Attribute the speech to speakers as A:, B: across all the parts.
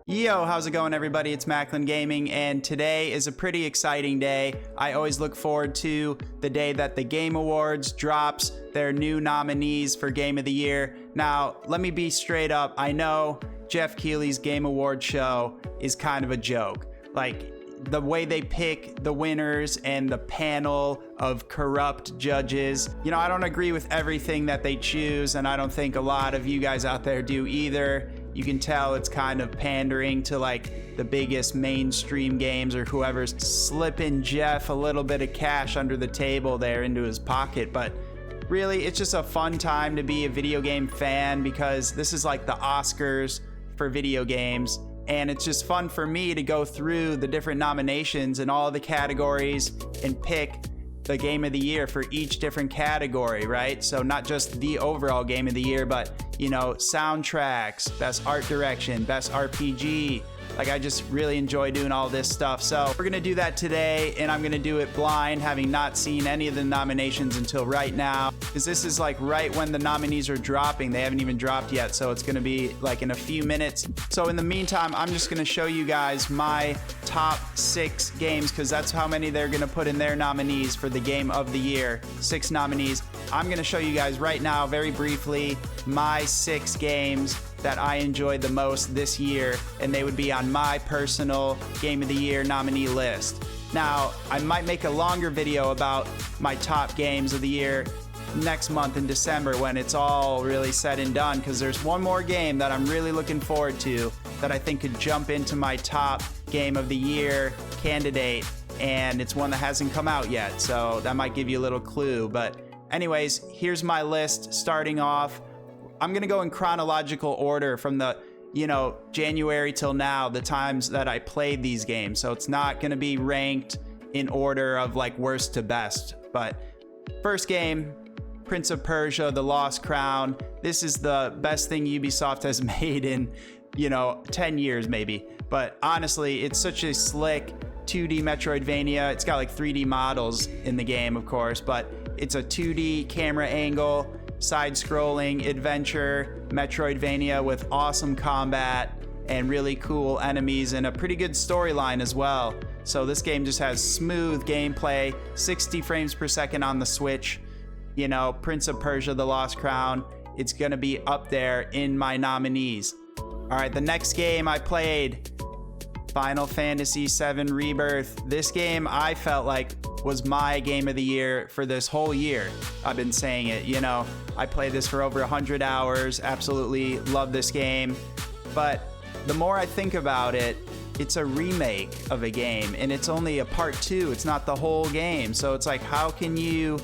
A: Yo, how's it going, everybody? It's MacklinGaming, and today is a pretty exciting day. I always look forward to the day that the Game Awards drops their new nominees for Game of the Year. Now, let me be straight up. I know Jeff Keighley's Game Award show is kind of a joke. Like, the way they pick the winners and the panel of corrupt judges. You know, I don't agree with everything that they choose, and I don't think a lot of you guys out there do either. You can tell it's kind of pandering to like the biggest mainstream games, or whoever's slipping Jeff a little bit of cash under the table there into his pocket. But really, it's just a fun time to be a video game fan, because this is like the Oscars for video games. And it's just fun for me to go through the different nominations and all the categories and pick the game of the year for each different category, right? So not just the overall game of the year, but, you know, soundtracks, best art direction, best RPG. Like, I just really enjoy doing all this stuff. So we're gonna do that today, and I'm gonna do it blind, having not seen any of the nominations until right now, because this is like right when the nominees are dropping. They haven't even dropped yet, so it's gonna be like in a few minutes. So in the meantime, I'm just gonna show you guys my top 6 games, because that's how many they're gonna put in their nominees for the game of the year. 6 nominees. I'm gonna show you guys right now, very briefly, my 6 games that I enjoyed the most this year, and they would be on my personal Game of the Year nominee list. Now, I might make a longer video about my top games of the year next month in December when it's all really said and done, because there's one more game that I'm really looking forward to that I think could jump into my top Game of the Year candidate, and it's one that hasn't come out yet, so that might give you a little clue. But anyways, here's my list. Starting off, I'm gonna go in chronological order from the, January till now, the times that I played these games. So it's not gonna be ranked in order of like worst to best. But first game, Prince of Persia: The Lost Crown. This is the best thing Ubisoft has made in, 10 years maybe. But honestly, it's such a slick 2D Metroidvania. It's got like 3D models in the game, of course, but it's a 2D camera angle, side-scrolling adventure Metroidvania with awesome combat and really cool enemies and a pretty good storyline as well. So this game just has smooth gameplay, 60 frames per second on the Switch. Prince of Persia: The Lost Crown, it's gonna be up there in my nominees. All right, the next game I played, Final Fantasy VII Rebirth. This game I felt like was my game of the year for this whole year. I've been saying it, I played this for over 100 hours, absolutely love this game. But the more I think about it, it's a remake of a game, and it's only a part 2, it's not the whole game. So it's like, how can you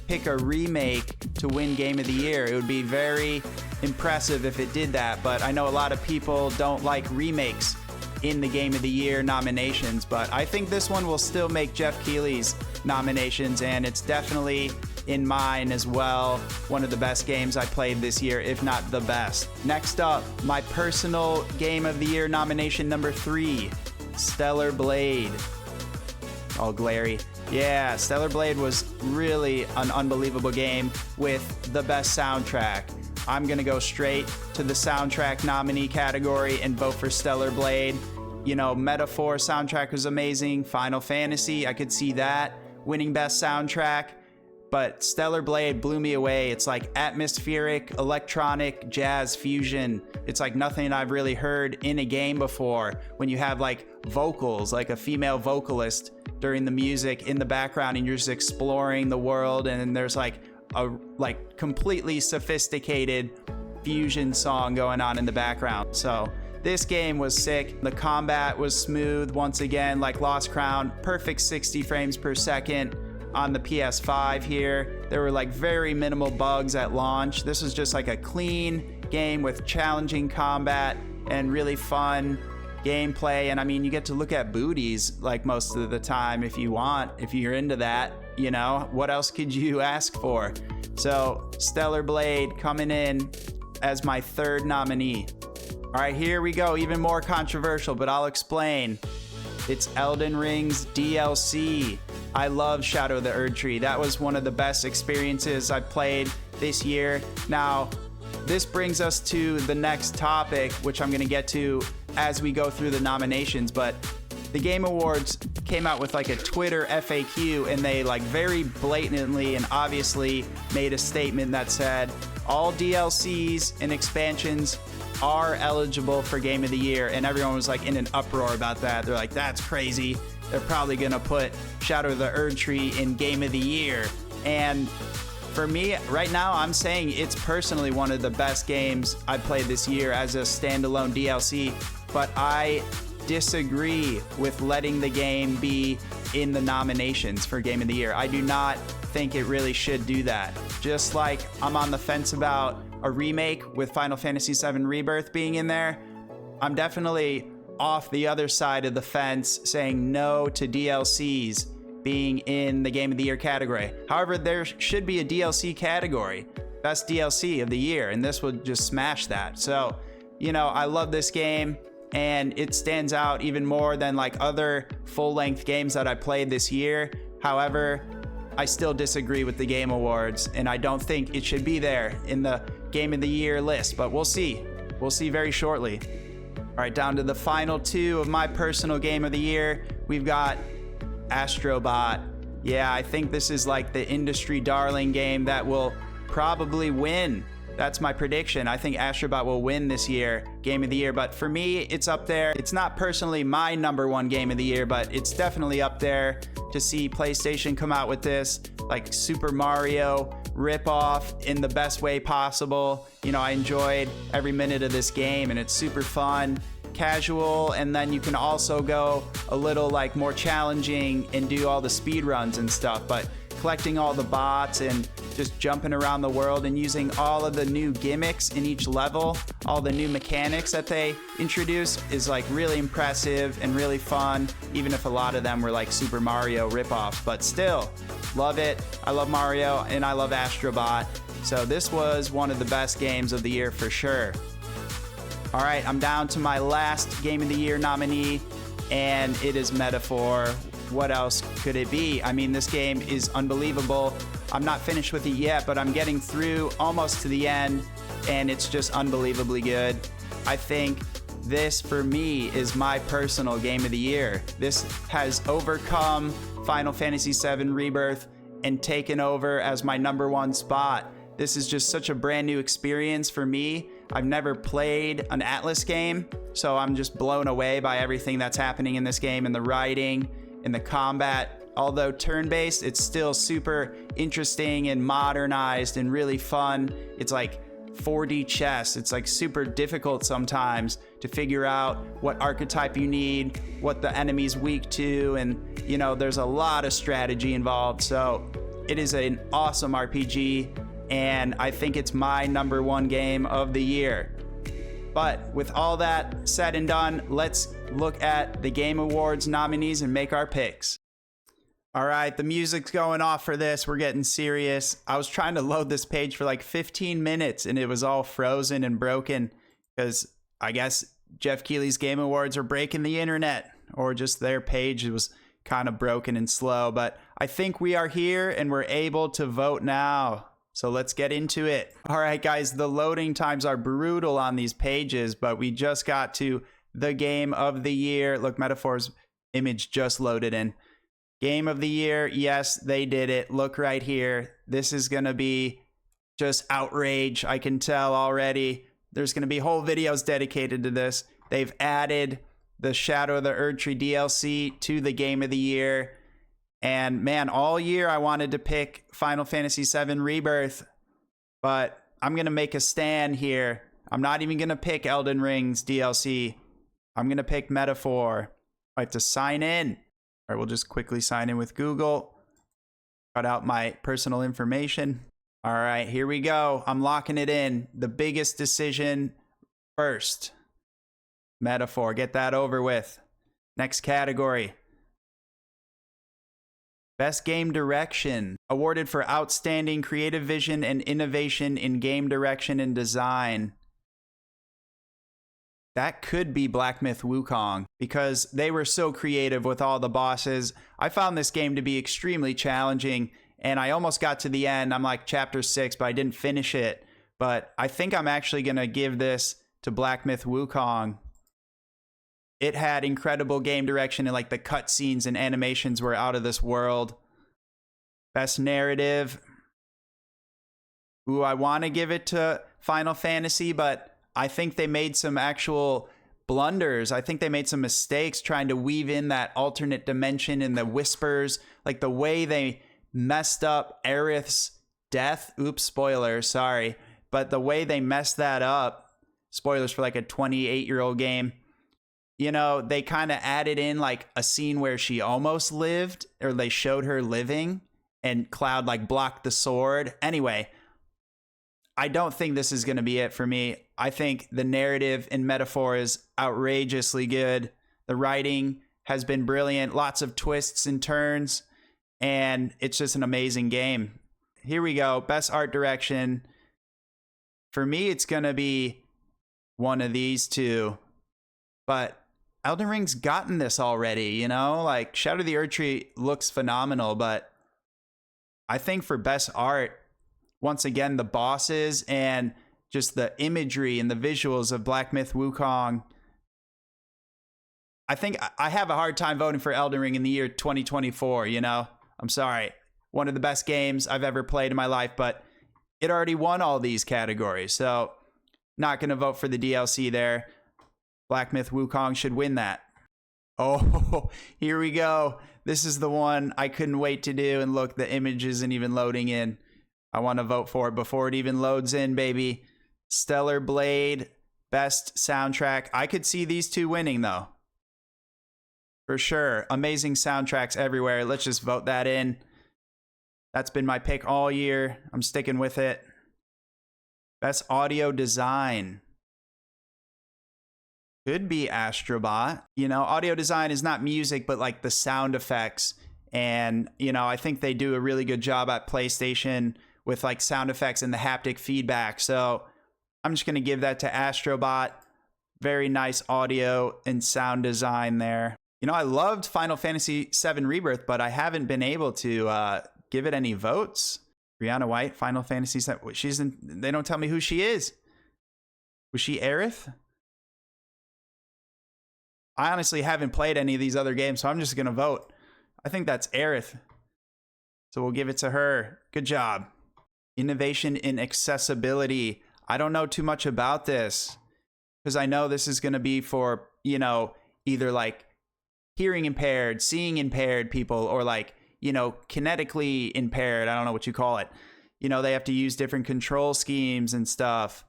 A: pick a remake to win game of the year? It would be very impressive if it did that, but I know a lot of people don't like remakes in the Game of the Year nominations, but I think this one will still make Jeff Keighley's nominations, and it's definitely in mine as well. One of the best games I played this year, if not the best. Next up, my personal Game of the Year nomination number 3, Stellar Blade. All glary. Yeah, Stellar Blade was really an unbelievable game with the best soundtrack. I'm gonna go straight to the soundtrack nominee category and vote for Stellar Blade. Metaphor soundtrack was amazing. Final Fantasy, I could see that winning best soundtrack, but Stellar Blade blew me away. It's like atmospheric, electronic, jazz fusion. It's like nothing I've really heard in a game before. When you have like vocals, like a female vocalist during the music in the background, and you're just exploring the world, and then there's like a completely sophisticated fusion song going on in the background. So this game was sick. The combat was smooth once again, like Lost Crown. Perfect 60 frames per second on the PS5 here. There were like very minimal bugs at launch. This was just like a clean game with challenging combat and really fun gameplay. And I mean, you get to look at booties like most of the time if you want, if you're into that. What else could you ask for? So Stellar Blade coming in as my 3rd nominee. All right, here we go. Even more controversial, but I'll explain. It's Elden Ring's DLC. I love Shadow of the Erdtree. That was one of the best experiences I've played this year. Now, this brings us to the next topic, which I'm going to get to as we go through the nominations, but the Game Awards came out with like a Twitter FAQ, and they like very blatantly and obviously made a statement that said all DLCs and expansions are eligible for Game of the Year, and everyone was like in an uproar about that. They're like, that's crazy. They're probably gonna put Shadow of the Erdtree in Game of the Year. And for me, right now, I'm saying it's personally one of the best games I played this year as a standalone DLC, but I disagree with letting the game be in the nominations for Game of the Year. I do not think it really should do that. Just like I'm on the fence about a remake with Final Fantasy VII Rebirth being in there, I'm definitely off the other side of the fence saying no to DLCs being in the Game of the Year category. However, there should be a DLC category, best DLC of the year, and this would just smash that. So, you know, I love this game, and it stands out even more than like other full-length games that I played this year. However, I still disagree with the Game Awards, and I don't think it should be there in the Game of the Year list, but we'll see. We'll see very shortly. All right, down to the final two of my personal Game of the Year. We've got Astrobot. Yeah, I think this is like the industry darling game that will probably win. That's my prediction. I think Astrobot will win this year, Game of the Year. But for me, it's up there. It's not personally my #1 Game of the Year, but it's definitely up there to see PlayStation come out with this like Super Mario ripoff in the best way possible. You know, I enjoyed every minute of this game, and it's super fun, casual, and then you can also go a little like more challenging and do all the speed runs and stuff. But collecting all the bots and just jumping around the world and using all of the new gimmicks in each level, all the new mechanics that they introduce is like really impressive and really fun, even if a lot of them were like Super Mario ripoffs. But still, love it. I love Mario and I love Astrobot. So this was one of the best games of the year for sure. All right, I'm down to my last Game of the Year nominee, and it is Metaphor. What else could it be? I mean, this game is unbelievable. I'm not finished with it yet, but I'm getting through almost to the end, and it's just unbelievably good. I think this, for me, is my personal Game of the Year. This has overcome Final Fantasy VII Rebirth and taken over as my #1 spot. This is just such a brand new experience for me. I've never played an Atlas game, so I'm just blown away by everything that's happening in this game, and the writing and the combat. Although turn-based, it's still super interesting and modernized and really fun. It's like 4D chess. It's like super difficult sometimes to figure out what archetype you need, what the enemy's weak to, and you know, there's a lot of strategy involved. So it is an awesome RPG, and I think it's my #1 game of the year. But with all that said and done, let's look at the Game Awards nominees and make our picks. All right, the music's going off for this. We're getting serious. I was trying to load this page for like 15 minutes and it was all frozen and broken because I guess Jeff Keighley's Game Awards are breaking the internet, or just their page was kind of broken and slow. But I think we are here and we're able to vote now. So let's get into it. All right, guys, the loading times are brutal on these pages, but we just got to the Game of the Year. Look, Metaphor's image just loaded in. Game of the Year, yes, they did it. Look right here. This is going to be just outrage. I can tell already. There's going to be whole videos dedicated to this. They've added the Shadow of the Erdtree DLC to the Game of the Year. And man, all year I wanted to pick Final Fantasy VII Rebirth, but I'm going to make a stand here. I'm not even going to pick Elden Ring's DLC. I'm going to pick Metaphor. I have to sign in. All right, we'll just quickly sign in with Google. Cut out my personal information. All right, here we go. I'm locking it in. The biggest decision first. Metaphor, get that over with. Next category. Best Game Direction, awarded for outstanding creative vision and innovation in game direction and design. That could be Black Myth Wukong, because they were so creative with all the bosses. I found this game to be extremely challenging, and I almost got to the end. I'm like chapter 6, but I didn't finish it. But I think I'm actually going to give this to Black Myth Wukong. It had incredible game direction, and like the cutscenes and animations were out of this world. Best narrative. Ooh, I want to give it to Final Fantasy, but I think they made some actual blunders. I think they made some mistakes trying to weave in that alternate dimension and the whispers, like the way they messed up Aerith's death. Oops, spoiler, sorry. But the way they messed that up, spoilers for like a 28-year-old game, you know, they kind of added in like a scene where she almost lived, or they showed her living, and Cloud like blocked the sword. Anyway, I don't think this is going to be it for me. I think the narrative and metaphor is outrageously good. The writing has been brilliant, lots of twists and turns, and it's just an amazing game. Here we go. Best art direction. For me, it's going to be one of these two. But Elden Ring's gotten this already, you know? Like, Shadow of the Erdtree looks phenomenal, but I think for best art, once again, the bosses and just the imagery and the visuals of Black Myth Wukong. I think I have a hard time voting for Elden Ring in the year 2024, you know? I'm sorry. One of the best games I've ever played in my life, but it already won all these categories, so not going to vote for the DLC there. Black Myth Wukong should win that. Oh, here we go. This is the one I couldn't wait to do, and look, the image isn't even loading in. I want to vote for it before it even loads in, baby. Stellar Blade, best soundtrack. I could see these two winning, though. For sure. Amazing soundtracks everywhere. Let's just vote that in. That's been my pick all year. I'm sticking with it. Best audio design. Could be Astrobot. You know, audio design is not music, but like the sound effects. And, you know, I think they do a really good job at PlayStation with like sound effects and the haptic feedback. So I'm just going to give that to Astrobot. Very nice audio and sound design there. You know, I loved Final Fantasy VII Rebirth, but I haven't been able to give it any votes. Brianna White, Final Fantasy VII. She's in, they don't tell me who she is. Was she Aerith? I honestly haven't played any of these other games, so I'm just going to vote. I think that's Aerith. So we'll give it to her. Good job. Innovation in accessibility. I don't know too much about this, because I know this is going to be for, you know, either like hearing impaired, seeing impaired people, or like, you know, kinetically impaired. I don't know what you call it. You know, they have to use different control schemes and stuff.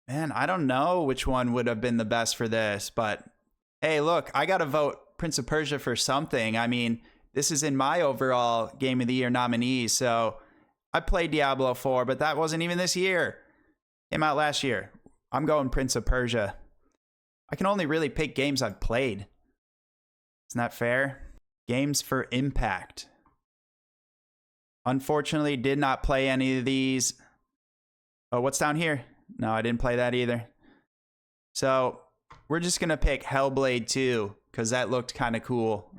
A: Man, I don't know which one would have been the best for this, but hey, look, I got to vote Prince of Persia for something. I mean, this is in my overall Game of the Year nominees, so I played Diablo 4, but that wasn't even this year. Came out last year. I'm going Prince of Persia. I can only really pick games I've played. Isn't that fair? Games for Impact. Unfortunately, did not play any of these. Oh, what's down here? No, I didn't play that either. So we're just going to pick Hellblade 2 because that looked kind of cool.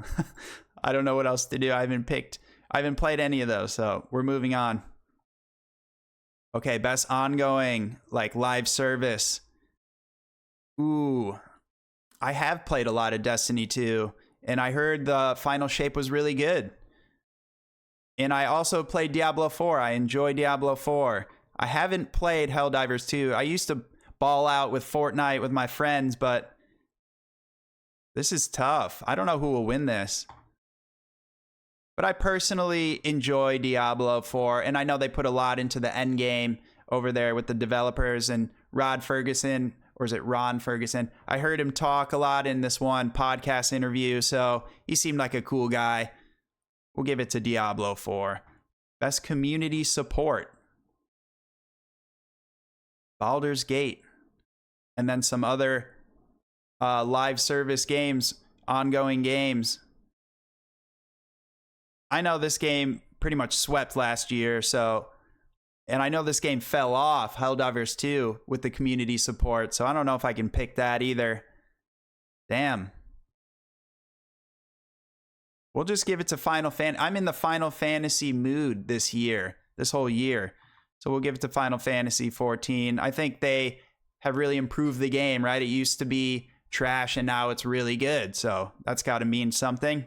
A: I don't know what else to do. I haven't played any of those, so we're moving on. Okay, best ongoing, like live service. Ooh, I have played a lot of Destiny 2, and I heard the final shape was really good. And I also played Diablo 4. I enjoy Diablo 4. I haven't played Helldivers 2. I used to ball out with Fortnite with my friends, but this is tough. I don't know who will win this. But I personally enjoy Diablo 4, and I know they put a lot into the end game over there with the developers and Rod Ferguson, or is it Ron Ferguson? I heard him talk a lot in this one podcast interview, so he seemed like a cool guy. We'll give it to Diablo 4. Best community support. Baldur's Gate. And then some other live service games, ongoing games. I know this game pretty much swept last year, so, and I know this game fell off, Helldivers 2, with the community support, so I don't know if I can pick that either. Damn. We'll just give it to Final Fantasy. I'm in the Final Fantasy mood this year, this whole year. So we'll give it to Final Fantasy 14. I think they have really improved the game, right? It used to be trash and now it's really good. So that's got to mean something.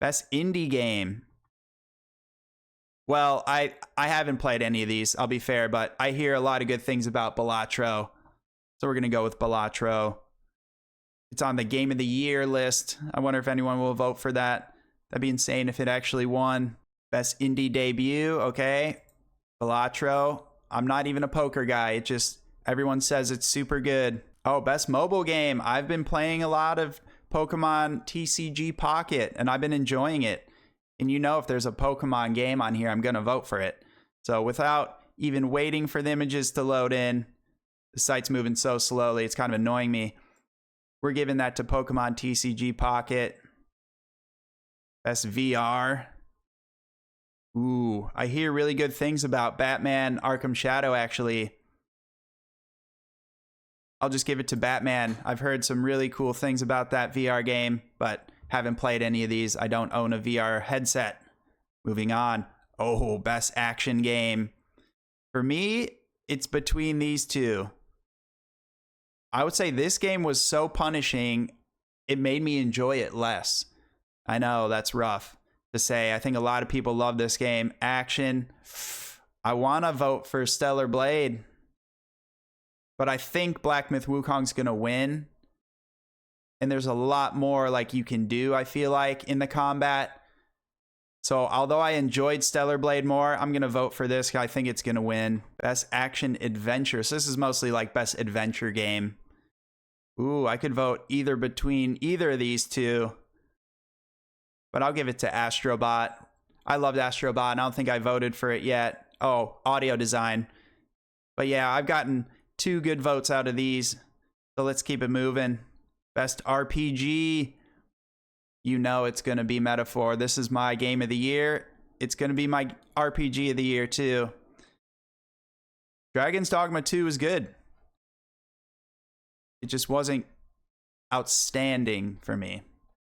A: Best indie game. Well, I haven't played any of these, I'll be fair, but I hear a lot of good things about Balatro. So we're going to go with Balatro. It's on the Game of the Year list. I wonder if anyone will vote for that. That'd be insane if it actually won. Best indie debut, okay. Balatro. I'm not even a poker guy. It just, everyone says it's super good. Oh, best mobile game. I've been playing a lot of Pokemon TCG Pocket, and I've been enjoying it. And you know, if there's a Pokemon game on here, I'm going to vote for it. So without even waiting for the images to load in, the site's moving so slowly, it's kind of annoying me. We're giving that to Pokemon TCG Pocket. Best VR. Ooh, I hear really good things about Batman Arkham Shadow, actually. I'll just give it to Batman. I've heard some really cool things about that VR game, but haven't played any of these. I don't own a VR headset. Moving on. Oh, best action game. For me, it's between these two. I would say this game was so punishing, it made me enjoy it less. I know that's rough to say. I think a lot of people love this game. Action. I want to vote for Stellar Blade, but I think Black Myth Wukong's going to win. And there's a lot more like you can do, I feel like, in the combat. So although I enjoyed Stellar Blade more, I'm going to vote for this. I think it's going to win. Best action adventure. So this is mostly like best adventure game. Ooh, I could vote either between either of these two. But I'll give it to Astrobot. I loved Astrobot, and I don't think I voted for it yet. Oh, audio design. But yeah, I've gotten 2 good votes out of these. So let's keep it moving. Best RPG. You know it's going to be Metaphor. This is my game of the year. It's going to be my RPG of the year, too. Dragon's Dogma 2 is good. It just wasn't outstanding for me.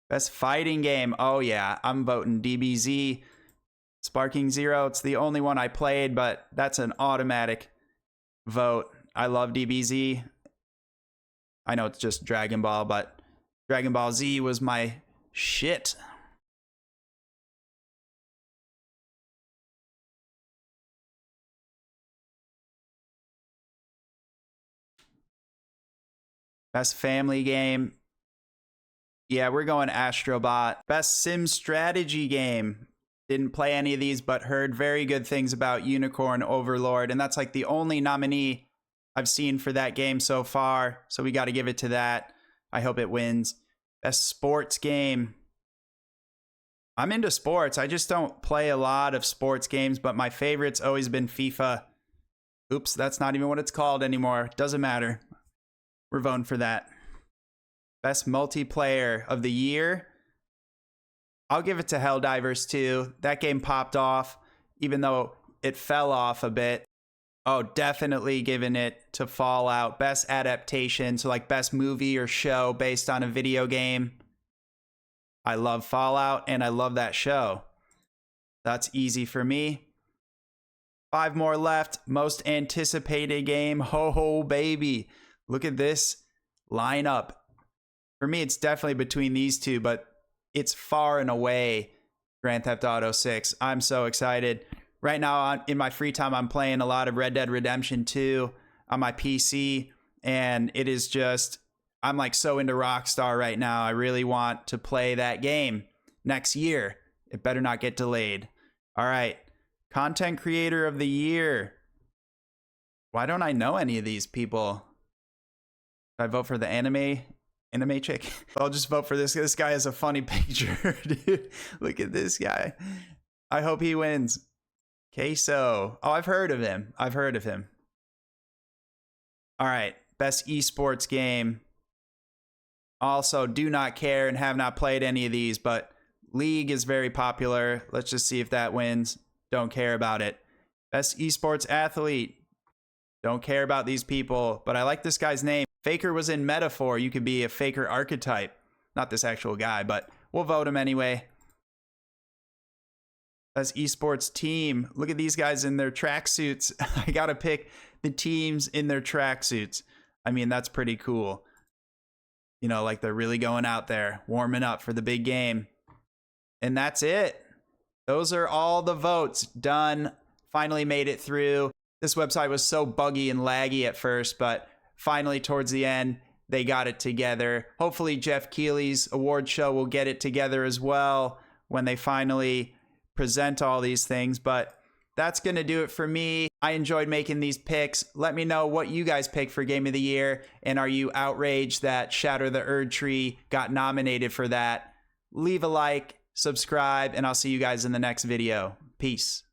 A: Best fighting game. Oh, yeah. I'm voting DBZ. Sparking Zero. It's the only one I played, but that's an automatic vote. I love DBZ. I know it's just Dragon Ball, but Dragon Ball Z was my shit. Best family game. Yeah, we're going Astrobot. Best sim strategy game. Didn't play any of these, but heard very good things about Unicorn Overlord. And that's like the only nominee I've seen for that game so far. So we got to give it to that. I hope it wins. Best sports game. I'm into sports. I just don't play a lot of sports games, but my favorite's always been FIFA. Oops, that's not even what it's called anymore. Doesn't matter. We're voting for that. Best multiplayer of the year. I'll give it to Helldivers 2. That game popped off, even though it fell off a bit. Oh, definitely giving it to Fallout. Best adaptation, so like best movie or show based on a video game. I love Fallout, and I love that show. That's easy for me. 5 more left. Most anticipated game. Ho ho baby. Look at this lineup. For me, it's definitely between these two, but it's far and away Grand Theft Auto 6. I'm so excited. Right now, in my free time, I'm playing a lot of Red Dead Redemption 2 on my PC, and it is just, I'm like so into Rockstar right now. I really want to play that game next year. It better not get delayed. All right. Content Creator of the Year. Why don't I know any of these people? Should I vote for the anime chick? I'll just vote for this. This guy has a funny picture, dude. Look at this guy. I hope he wins. Queso. Oh, I've heard of him. All right. Best esports game. Also, do not care and have not played any of these, but League is very popular. Let's just see if that wins. Don't care about it. Best esports athlete. Don't care about these people, but I like this guy's name. Faker was in Metaphor. You could be a Faker archetype. Not this actual guy, but we'll vote him anyway. As esports team, look at these guys in their tracksuits. I gotta pick the teams in their tracksuits. I mean, that's pretty cool. You know, like they're really going out there, warming up for the big game. And that's it. Those are all the votes done. Finally made it through. This website was so buggy and laggy at first, but finally towards the end, they got it together. Hopefully Jeff Keighley's award show will get it together as well when they finally present all these things. But that's going to do it for me. I enjoyed making these picks. Let me know what you guys picked for Game of the Year. And are you outraged that Shatter the Erd Tree got nominated for that? Leave a like, subscribe, and I'll see you guys in the next video. Peace.